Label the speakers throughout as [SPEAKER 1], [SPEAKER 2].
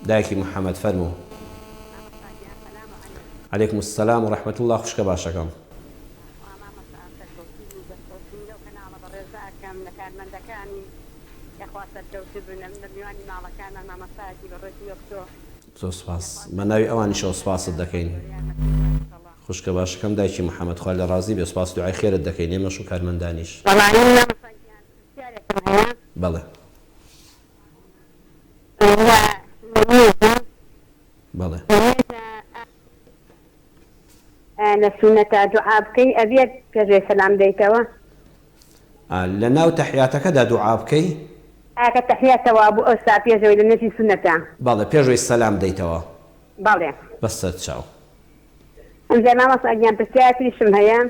[SPEAKER 1] دایکی محەممەد فەرموو. عليكم السلام ورحمة الله. خوشکە باشەکەم. زۆر سوپاس. بە ناوی ئەوانیشەوە سوپاست دەکەین. خوشکە باشەکەم دایکی محەممەد، خوا لە ڕازی بێ، سوپاس دوعای خێرت دەکەین ئێمەش و کارمەندانیش. بەڵێ بەڵێ
[SPEAKER 2] لە سونەتە دوعا بکەی ئەبێت پێشوەی سەلام دەیتەوە.
[SPEAKER 1] لە ناو تەحیاتەکەدا دوعا بکەی
[SPEAKER 2] ئاکە تەحیاتەوە بوو ئەوستا پێشەوەی لە نەفی سونەتە.
[SPEAKER 1] بەڵێ پێشوەی سەلام دەیتەوە.
[SPEAKER 2] بەڵێ
[SPEAKER 1] بەسەر چاو.
[SPEAKER 2] ئەمجا مامەسەگیان پرسیارتریشم هەیە.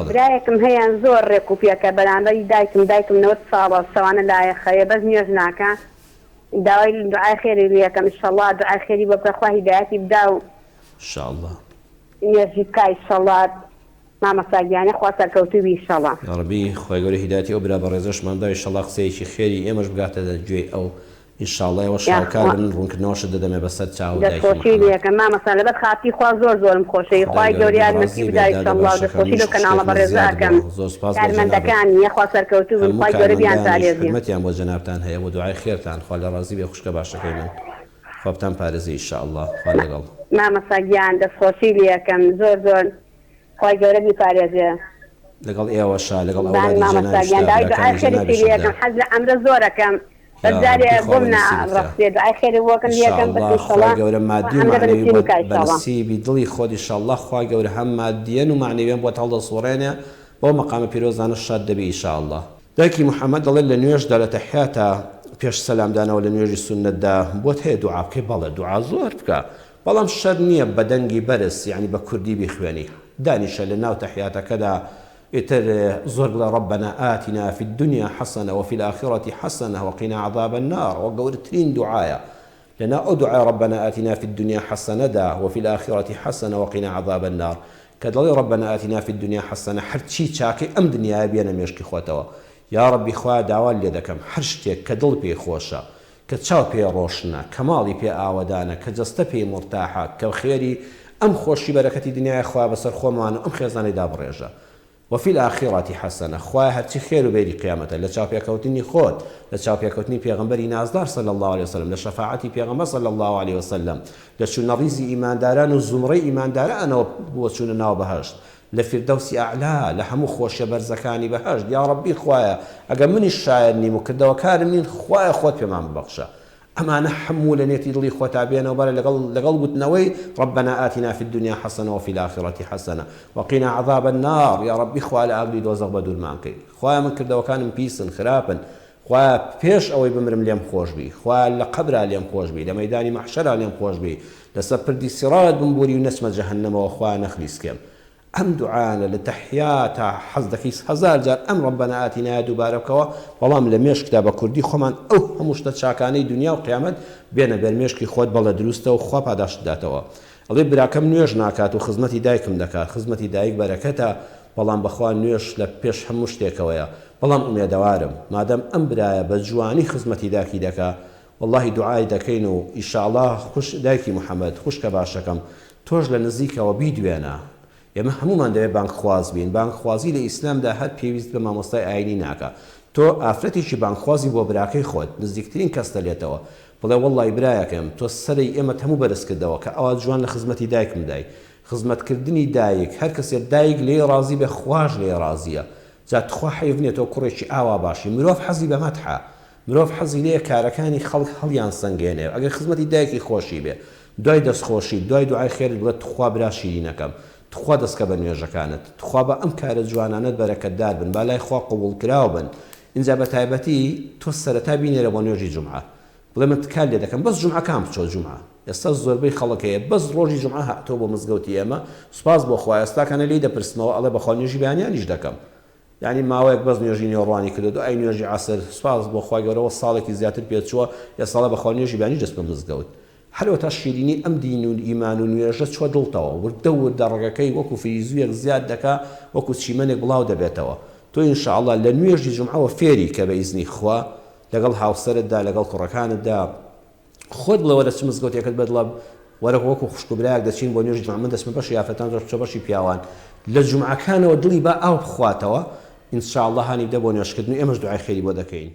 [SPEAKER 2] برایەکم هەیە زۆر ڕێک و پێکە بەرامبەری دایکم 90 ساڵە سەوانە لایەخەیە بەس نوێژ ناکە. داوای دوعای خێری لێکەم ئینشەڵڵا دوعای خێری بۆ بکە خوا هیدایەتی بدا و
[SPEAKER 1] ئینشەڵڵا
[SPEAKER 2] نوێژی بکە ئینشەڵڵا مامەساگیانە خوا سەرکەوتوبی ئینشەڵڵا.
[SPEAKER 1] یا ڕەبی خوای گەورەی هیدایەتی ئەو برا بە ڕێزەشمان دا ئینشەڵڵا قسەیەکی خێری ئێمەش بگاتە گوێی ئەو ئینشاءڵڵا ئێوە شاوکار بن ڕوونکردنەوەشت دەدەمێ بەسەر چاو
[SPEAKER 2] دەستخۆشی لێکەم مامەسا لەبەر خاتی خوا زۆرم خۆشەوی خوای گەورەی یارمەتی بدا ئینشەڵڵا دەستخۆشی لەو کەناڵە بەڕێزە ئەکەم کارمەندەکانی یەخوا سەرکەوتوو بن خوای گەورە بیان تارێزی.
[SPEAKER 1] خزمەتیان بۆ جەنابتان هەیە بۆ دوعای خێرتان، خوا لە ڕازی بێ خوشکە باشەکەی من، خوا بتان پارێزی ئینشاءڵڵا. خوا لەگەڵ
[SPEAKER 2] مامەسا گیان دەستخۆشی لێکەم زۆر خوای گەورە بیپارێزێ
[SPEAKER 1] لەگەڵ ئێوەشا لەگەڵ ئەوڵادی
[SPEAKER 2] مامەساگیان داوای دوعای خێری لێکەم حەز لە ئەمرە زۆرەکەم بەجارێ بۆم ڕەخسێ دوعای خێری بۆکەم لێکەم
[SPEAKER 1] خوا گەورە مادی و معنەوی بە نسیبی دڵی خۆت ئینشاءڵڵا خوا گەورە هەم مادیەن و معنەویان بۆ هەڵدەسوڕێنێ بۆ مەقامە پیرۆزانە شاد دەبی ئینشاءڵڵا. دایکی محەممەد دەڵێت لە نوێژدا لە تەحیاتە پێش سەلامدانەوە لە نوێژی سونەتدا بۆت هەیە دوعا بکەی؟ بەڵێ دوعا زۆر بکە، بەڵام شەر نییە بە دەنگی بەرز یعنی بە کوردی بیخوێنی. دانیشە لە ناو تەحیاتەکەدا إتر زرق ربنا آتنا في الدنيا حسنة وفي الآخرة حسنة وقنا عذاب النار. وقولتين دعايا لنا أدعى ربنا آتنا في الدنيا حسنة دا وفي الآخرة حسنة وقنا عذاب النار. كدلي ربنا آتنا في الدنيا حسنة حرتشي شاكي أم دنيا بينا ميشكي خواتوا يا ربي خوا داوال لدكم حرشتك كدل بي خوشا كتشاو بي روشنا كمالي بي آودانا كجست بي مرتاحة كخيري أم خوشي بركتي دنيا خوا بسر خوانا أم خيزاني دابريجا. وفي الآخرة حسنة خواه هرچی خير و بيري قيامته لچاو پێکەوتنی خۆت لچاو پێکەوتنی پێغەمبەری نازدار صلى الله عليه وسلم لشفاعتی پێغەمبەر صلى الله عليه وسلم لچوونە ڕیزی ئیمانداران و زومڕەی ئیماندارانەوە بۆ چوونە ناو بەهەشت لە فیردەوسی ئەعلا لە هەموو خۆشیە بەرزەکانی بەهەشت. یا ڕەبی خوایە ئەگەر منیش شاعر نیم و کردەوەکارم نین خوایە خۆت پێمان ببەخشە. ئەمانە هەموو لە نێتی دڵی خۆتا بێنەوە بەرە لەگەڵ گوتنەوەی ربنا آتنا في الدنيا حسنة وفي الآخرة حسنة وقنا عذاب النار. يا ربي خوا لە ئاگری دۆزەق بەدوورمان کەی. خوایە من کردەوەکانم پیسن خراپن، خوایە پێش ئەوەی بمرم لێم خۆش بی، خوایە لە قەبرا لێم خۆش بی، لە مەیدانی مەحشەرا لێم خۆش بی، لەسەر پردی سیڕات بمبووری و نەچمە جەهەنەمەوە خوایە نەخلیسکێم. ئەم دوعانە لە تەحیاتە حەز دەکەی 1000 جار ئەم ربنا آتنا دووبارە بکەوە، بەڵام لە مێشکدا بە کوردی خۆمان ئەو هەموو شتە چاکانەی دنیا و قیامەت بێنە بەر مێشکی خۆت بەڵێ دروستە و خوا پاداشت داتەوە. ئەڵێ براکەم نوێژ ناکات و خزمەتی دایکم دەکات، خزمەتی دایک بەرەکەتە، بەڵام بەخوا نوێژ لە پێش هەموو شتێکەوەیە. بەڵام ئومێدەوارم مادەم ئەم برایە بە جوانی خزمەتی داکی دەکات والله دوعای دەکەین و ئینشاءڵڵا خوش دایکی محەممەد خوشکە باشەکەم تۆش لە نزیکەوە بیدوێنە. ئێمە هەمومان دەوێت بانکخواز بین. بانکخوازی لە ئیسلامدا هەر پێویست بە مامۆستای ئاینی ناکە. تۆ ئافرەتێکی بانکخوازی بۆ براکەی خۆت نزیکترین کەس دەلێتەوە بڵێ وەڵڵی برایەکەم تۆ سەرەی ئێمە هەموو بەرز کردەوە کە ئەوە جوان لە خزمەتی دایکم دای. خزمەتکردنی دایک هەر کەسێک دایک لێ ڕازی بێ خوش لێ ڕازیە. جا تخوا حەیف نییە تۆ کوڕێکی ئاوا باشی. مرۆڤ حەزی بە مەدحە، مرۆڤ حەزی لێ کارەکانی خەڵک هەڵیان سەنگێنێ. ئەگەر خزمەتی دایکی خۆشی بێ دوای دەستخۆشی دوای دوعای خێرت بڵێت تخوا برا شیرینەکەم، تخوا دەستکە بە نوێژەکانت، تخوا بە ئەم کارە جوانانت بەرەکەتدار بن، با لای خوا قبوڵ کراوە بن. اینجا بە تایبەتی تۆ سەرەتا بینێرە بۆ نوێژی جومعە بڵێ من کار لێ دەکەم بەس جومعەکان بچۆ جومعە. ئێستا زۆربەی خەڵک هەیە بەس ڕۆژی جومعە هاتۆ بۆ مزگەوتی ئێمە سوپاس بۆ خوا ئێستاکەنە لی دەپرسنەوە ئەڵێ بەخوا نوێژی بەیانیانیش دەکەم. یعنی ماوەیەک بەس نوێژی نێوەڕوانی کردو دو ئای نوێژی عەسر سوپاس بۆ خوا گەورەوە ساڵێکی زیاتر پێچووە ئێستاڵە بەخوا نوێژی بەیانی دەست بە مزگەوت. هەرەوە تا شیرینی ئەم دین و ئیمان و نوێژە چوە دڵتەوە وردە وردە ڕێگەکەی وەکو فریزویەک زیاد دەکا وەکو چیمەنێک بڵاو دەبێتەوە. تۆ ئینشاءڵڵا لە نوێژی جومعەوە فێری کە بە ئیزنی خوا لەگەڵ هاوسەرتدا لەگەڵ کوڕەکانتدا خۆت بڵێ وەرە چ مزگەوتێکت بەدڵە وەرە وەکو خوشک و برایەک دەچین بۆ نوێژی جومعە من دەچمە بەشی یافرەتان زۆر بچۆ بەشی پیاوان لە جومعەکانەوە دڵی بە ئاو بخواتەوە ئینشاءالله هانی بدە بۆ نوێژکردن و ئێمەش دوعای خێری بۆ دەکەین.